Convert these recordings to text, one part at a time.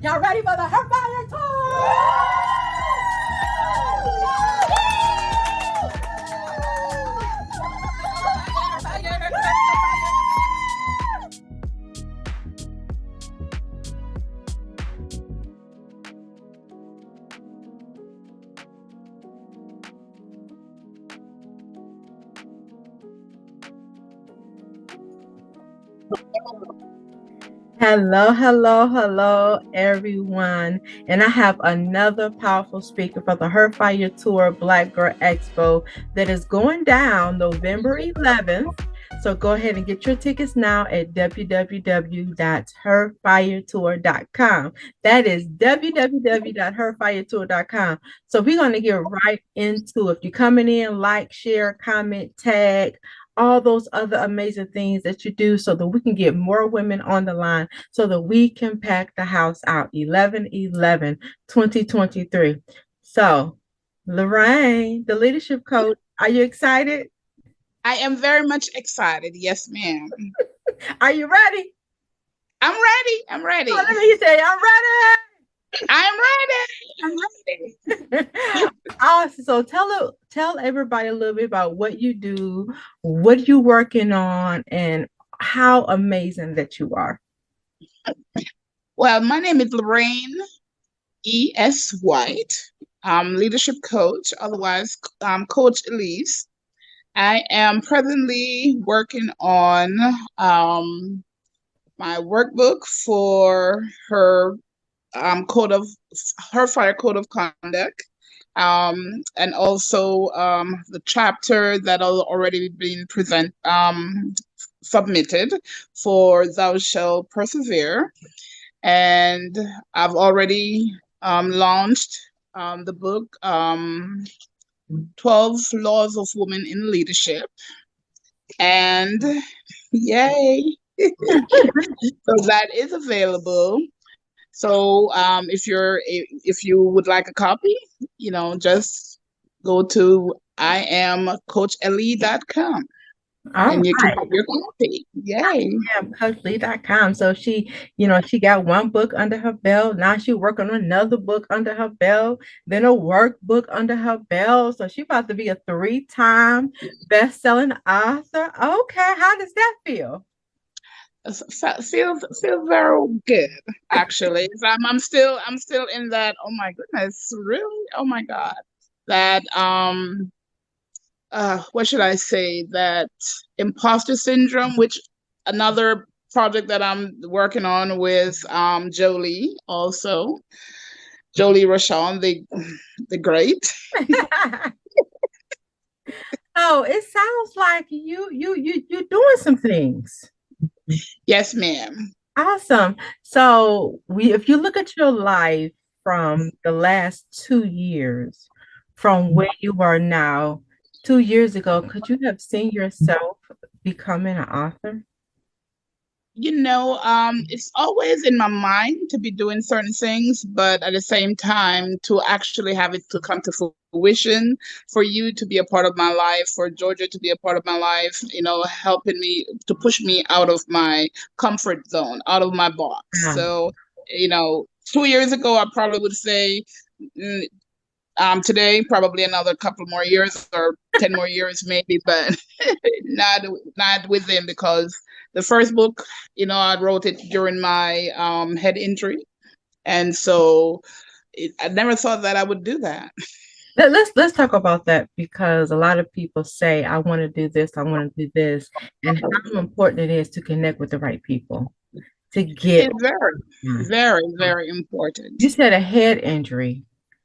Y'all ready for the Her Fire Tour? Hello, hello, hello, everyone. And I have another powerful speaker for the Her Fire Tour Black Girl Expo that is going down November 11th. So go ahead and get your tickets now at www.herfiretour.com. That is www.herfiretour.com. So we're going to get right into it. If you're coming in, like, share, comment, tag, all those other amazing things that you do so that we can get more women on the line so that we can pack the house out 11/11/2023. So, Lorraine, the leadership coach, are you excited? I am very much excited. Yes, ma'am. Are you ready? I'm ready. I'm ready. Oh, let me say, I'm ready. I'm ready. Awesome. So tell everybody a little bit about what you do, what you're working on, and how amazing that you are. Well, my name is Lorraine E.S. Whyte. I'm leadership coach, otherwise Coach Elise. I am presently working on my workbook for her her fire code of conduct, and also the chapter that are already been submitted for Thou Shalt Persevere, and I've already launched the book 12 Laws of Women in Leadership, and yay. So that is available. So if you would like a copy, just go to iamcoachellie.com and you can get your copy. Yay. Coachlee.com. So she got one book under her belt. Now she's working on another book under her belt, then a workbook under her belt. So she's about to be a 3-time best-selling author. Okay, how does that feel? Feels very good, actually. I'm still in that, oh my goodness, really, oh my god, that what should I say, that imposter syndrome, which another project that I'm working on with Jolie Rochon, the great. Oh, it sounds like you're doing some things. Yes, ma'am. Awesome. So if you look at your life from the last 2 years, from where you are now, 2 years ago, could you have seen yourself becoming an author? It's always in my mind to be doing certain things, but at the same time, to actually have it to come to fruition, for you to be a part of my life, for Georgia to be a part of my life, helping me to push me out of my comfort zone, out of my box. Yeah. So, 2 years ago, I probably would say, today, probably another couple more years or 10 more years, maybe, but not within, because the first book, I wrote it during my head injury. And so I never thought that I would do that. Let's talk about that, because a lot of people say, I want to do this, I want to do this, and how important it is to connect with the right people to get. It's very, very, very important. You said a head injury.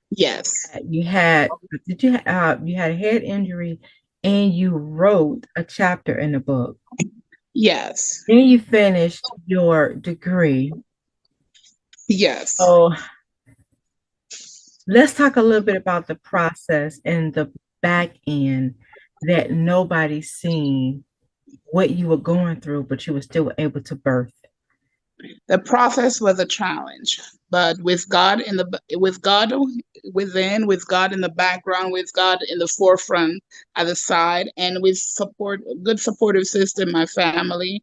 Yes. You had you had a head injury and you wrote a chapter in the book. Yes. Then you finished your degree. Yes. So let's talk a little bit about the process and the back end that nobody's seen what you were going through, but you were still able to birth. The process was a challenge. but with God within, with God in the background, with God in the forefront at the side, and with support, good supportive system, my family,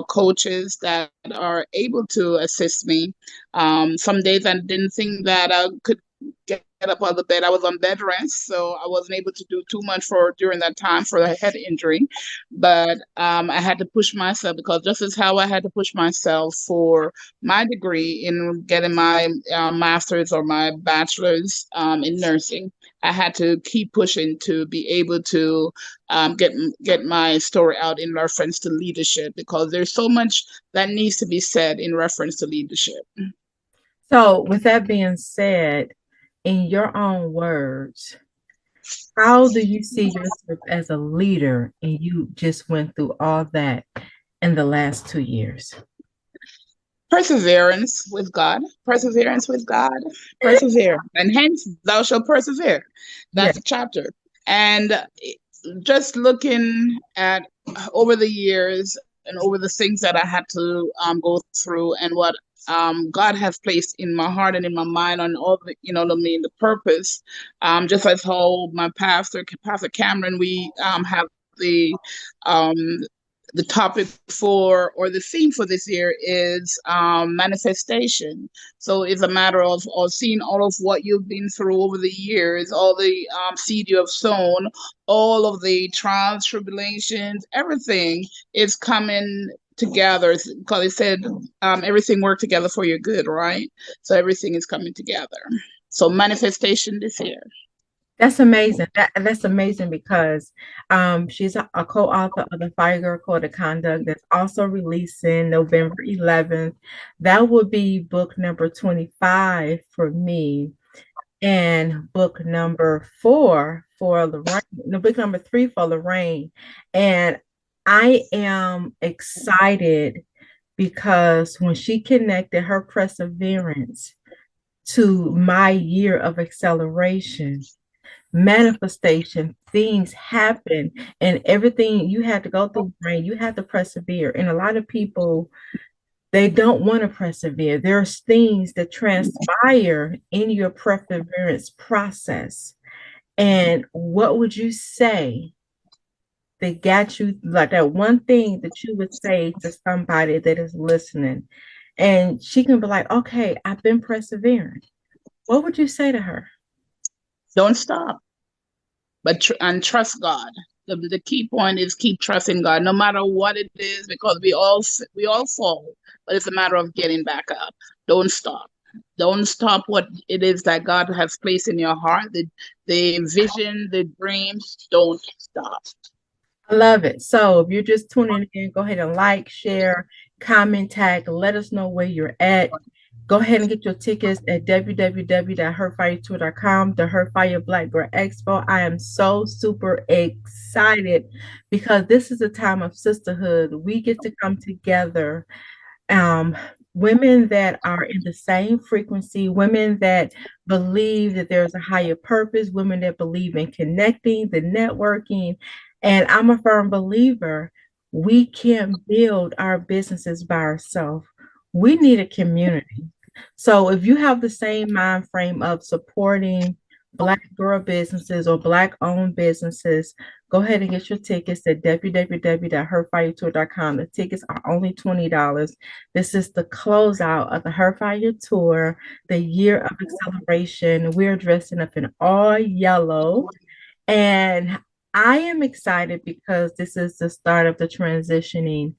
coaches that are able to assist me. Some days I didn't think that I could get up out of the bed. I was on bed rest, so I wasn't able to do too much for during that time for the head injury. But I had to push myself, because just as how I had to push myself for my degree in getting my master's or my bachelor's in nursing, I had to keep pushing to be able to get my story out in reference to leadership, because there's so much that needs to be said in reference to leadership. So, with that being said, in your own words, how do you see yourself as a leader? And you just went through all that in the last 2 years. Perseverance with God, perseverance with God, persevere, and hence thou shalt persevere. Yeah. That's a chapter. And just looking at over the years and over the things that I had to go through, and what God has placed in my heart and in my mind on all the, the purpose. Just as how my Pastor Cameron, we have the um, the topic for, or the theme for this year is manifestation. So it's a matter of seeing all of what you've been through over the years, all the seed you have sown, all of the trials, tribulations, everything is coming together, because it said everything worked together for your good, right? So everything is coming together. So manifestation this year. That's amazing. That's amazing because she's a co-author of the Fire Girl Code of Conduct that's also releasing November 11th. That would be book number 25 for me, and book number 4 for Lorraine. No, book number 3 for Lorraine. And I am excited because when she connected her perseverance to my year of acceleration, manifestation, things happen, and everything you had to go through, brain, you had to persevere. And a lot of people, they don't want to persevere. There's things that transpire in your perseverance process. And what would you say that got you, like that one thing that you would say to somebody that is listening? And she can be like, okay, I've been persevering. What would you say to her? Don't stop, but and trust God. The key point is keep trusting God, no matter what it is, because we all fall, but it's a matter of getting back up. Don't stop. Don't stop what it is that God has placed in your heart. The vision, the dreams. Don't stop. I love it. So if you're just tuning in, go ahead and like, share, comment, tag, let us know where you're at. Go ahead and get your tickets at www.herfiretour.com, the Herfire Black Girl Expo. I am so super excited because this is a time of sisterhood. We get to come together, um, women that are in the same frequency, women that believe that there's a higher purpose, women that believe in connecting, the networking. And I'm a firm believer we can't build our businesses by ourselves. We need a community. So if you have the same mind frame of supporting Black girl businesses or Black owned businesses, go ahead and get your tickets at www.herfiretour.com. The tickets are only $20. This is the closeout of the Herfire Tour, the year of acceleration. We're dressing up in all yellow. And I am excited because this is the start of the transitioning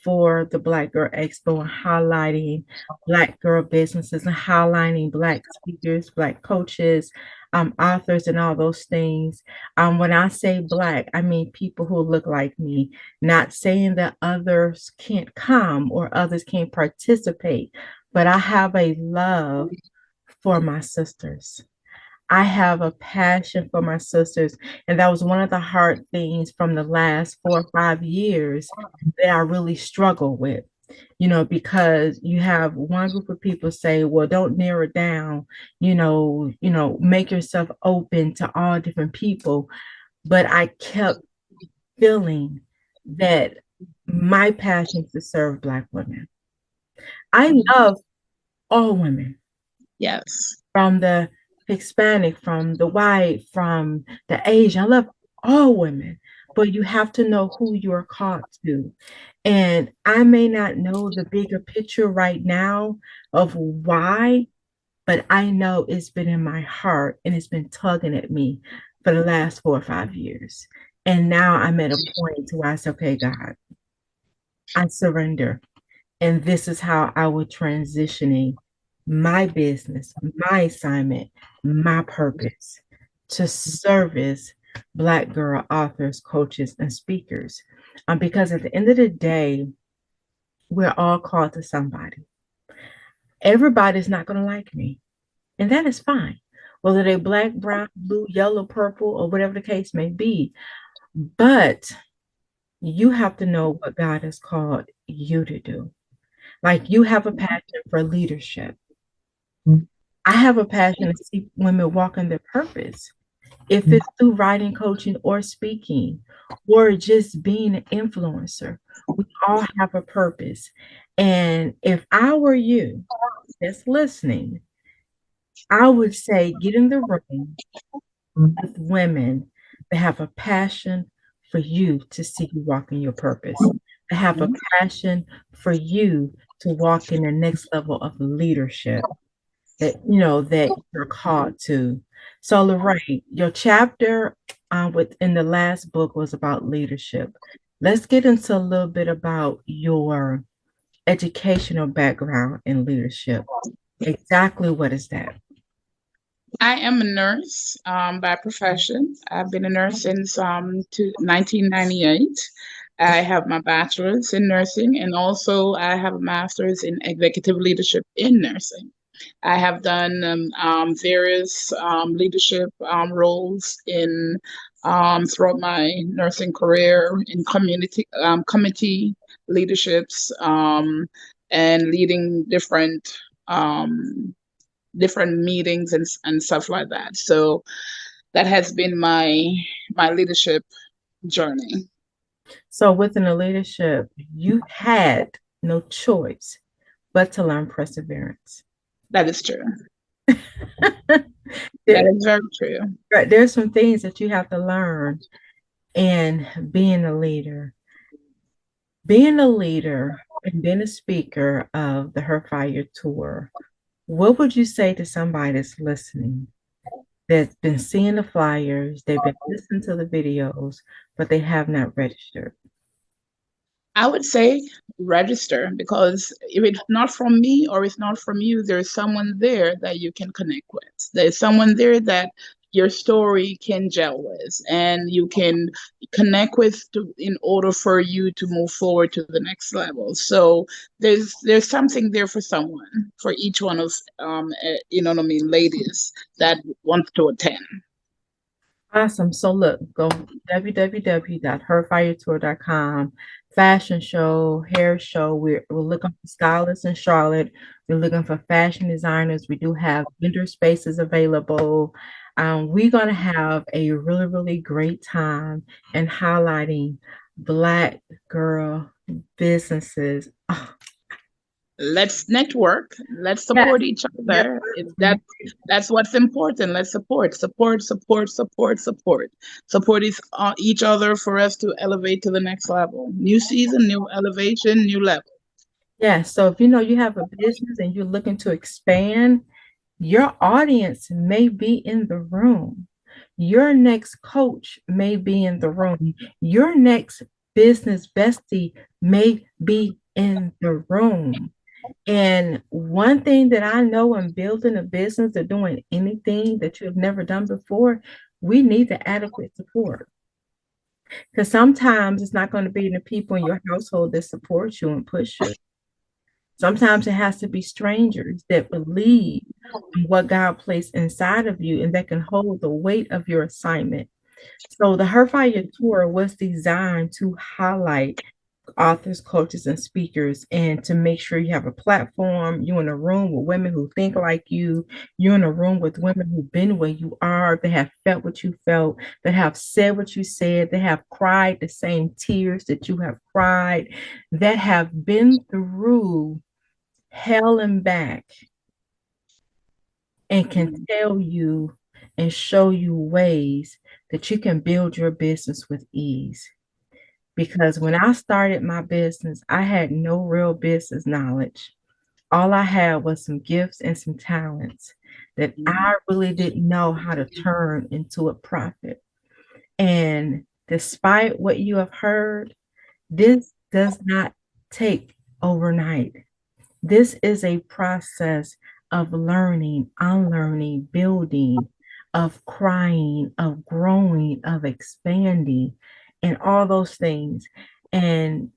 for the Black Girl Expo and highlighting Black girl businesses and highlighting Black speakers, Black coaches, authors, and all those things. When I say Black, I mean people who look like me, not saying that others can't come or others can't participate, but I have a love for my sisters. I have a passion for my sisters. And that was one of the hard things from the last 4 or 5 years that I really struggle with, because you have one group of people say, well, don't narrow it down, make yourself open to all different people. But I kept feeling that my passion is to serve Black women. I love all women, Yes. from the Hispanic, from the white, from the Asian. I love all women, but you have to know who you're called to. And I may not know the bigger picture right now of why, but I know it's been in my heart and it's been tugging at me for the last 4 or 5 years. And now I'm at a point to where I say, okay, God, I surrender. And this is how I will transitioning my business, my assignment, my purpose to service Black girl authors, coaches, and speakers. Because at the end of the day, we're all called to somebody. Everybody's not going to like me, and that is fine. Whether they're black, brown, blue, yellow, purple, or whatever the case may be. But you have to know what God has called you to do. Like you have a passion for leadership. I have a passion to see women walk in their purpose. If it's through writing, coaching, or speaking, or just being an influencer, we all have a purpose. And if I were you that's listening, I would say get in the room with women that have a passion for you to see you walk in your purpose, that have a passion for you to walk in the next level of leadership that that you're called to. So Lorraine, your chapter within the last book was about leadership. Let's get into a little bit about your educational background in leadership. Exactly what is that? I am a nurse by profession. I've been a nurse since 1998. I have my bachelor's in nursing, and also I have a master's in executive leadership in nursing. I have done various leadership roles in throughout my nursing career in committee leaderships, and leading um, different meetings and stuff like that. So that has been my leadership journey. So within the leadership, you had no choice but to learn perseverance. That is true. That there, is very true. there's some things that you have to learn in being a leader. Being a leader and being a speaker of the Her Fire Tour, what would you say to somebody that's listening, that's been seeing the flyers, they've been listening to the videos, but they have not registered? I would say register, because if it's not from me or it's not from you, there's someone there that you can connect with. There's someone there that your story can gel with and you can connect with in order for you to move forward to the next level. So there's something there for someone, for each one of you know what I mean, ladies that want to attend. Awesome. So look, go www.herfiretour.com. Fashion show, hair show. We're looking for stylists in Charlotte. We're looking for fashion designers. We do have vendor spaces available. We're gonna have a really, really great time in highlighting Black girl businesses. Oh, Let's network, let's yes, support each other. It's network. that's what's important. Let's support each other for us to elevate to the next level. New season, new elevation, new level. Yeah, so if you have a business and you're looking to expand, your audience may be in the room. Your next coach may be in the room. Your next business bestie may be in the room. And one thing that I know in building a business or doing anything that you have never done before, we need the adequate support. Because sometimes it's not going to be the people in your household that support you and push you. Sometimes it has to be strangers that believe in what God placed inside of you and that can hold the weight of your assignment. So the Her Fire Tour was designed to highlight authors, coaches, and speakers, and to make sure you have a platform. You're in a room with women who think like you. You're in a room with women who've been where you are, that have felt what you felt, that have said what you said, that have cried the same tears that you have cried, that have been through hell and back. and can Mhm. tell you and show you ways that you can build your business with ease. Because when I started my business, I had no real business knowledge. All I had was some gifts and some talents that I really didn't know how to turn into a profit. And despite what you have heard, this does not take overnight. This is a process of learning, unlearning, building, of crying, of growing, of expanding, and all those things. And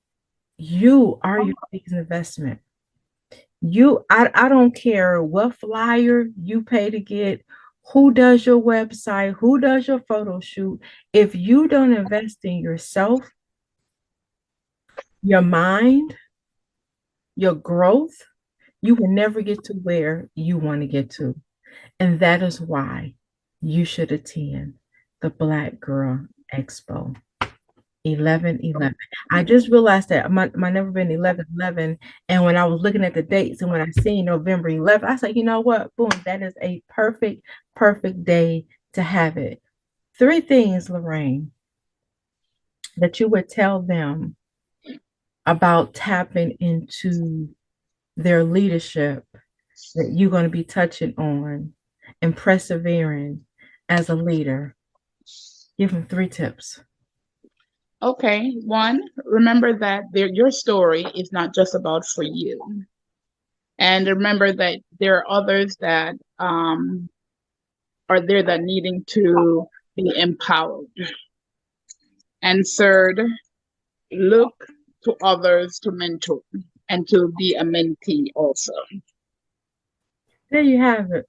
you are your biggest investment. I don't care what flyer you pay to get, who does your website, who does your photo shoot. If you don't invest in yourself, your mind, your growth, you will never get to where you want to get to. And that is why you should attend the Black Girl Expo 11/11. I just realized that my never been 11/11. And when I was looking at the dates and when I seen November 11th, I said, you know what? Boom, that is a perfect, perfect day to have it. Three things, Lorraine, that you would tell them about tapping into their leadership that you're going to be touching on and persevering as a leader. Give them three tips. Okay, one, remember that your story is not just about for you. And remember that there are others that are there that needing to be empowered. And third, look to others to mentor and to be a mentee also. There you have it.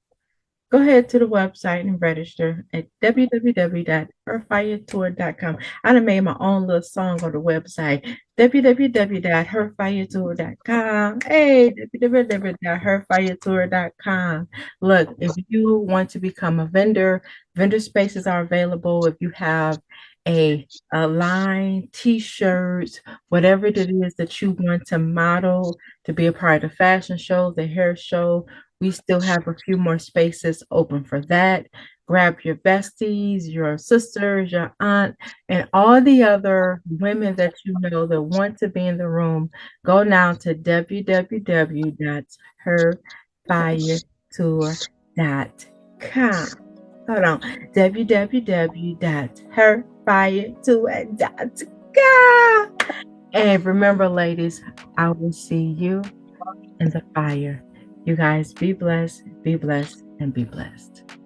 Go ahead to the website and register at www.herfiretour.com. I done made my own little song on the website, www.herfiretour.com. Hey, www.herfiretour.com. Look, if you want to become a vendor, vendor spaces are available. If you have a line, t-shirts, whatever it is that you want to model to be a part of the fashion show, the hair show, we still have a few more spaces open for that. Grab your besties, your sisters, your aunt, and all the other women that you know that want to be in the room. Go now to www.herfiretour.com. Hold on, www.herfiretour.com. And remember, ladies, I will see you in the fire. You guys be blessed, and be blessed.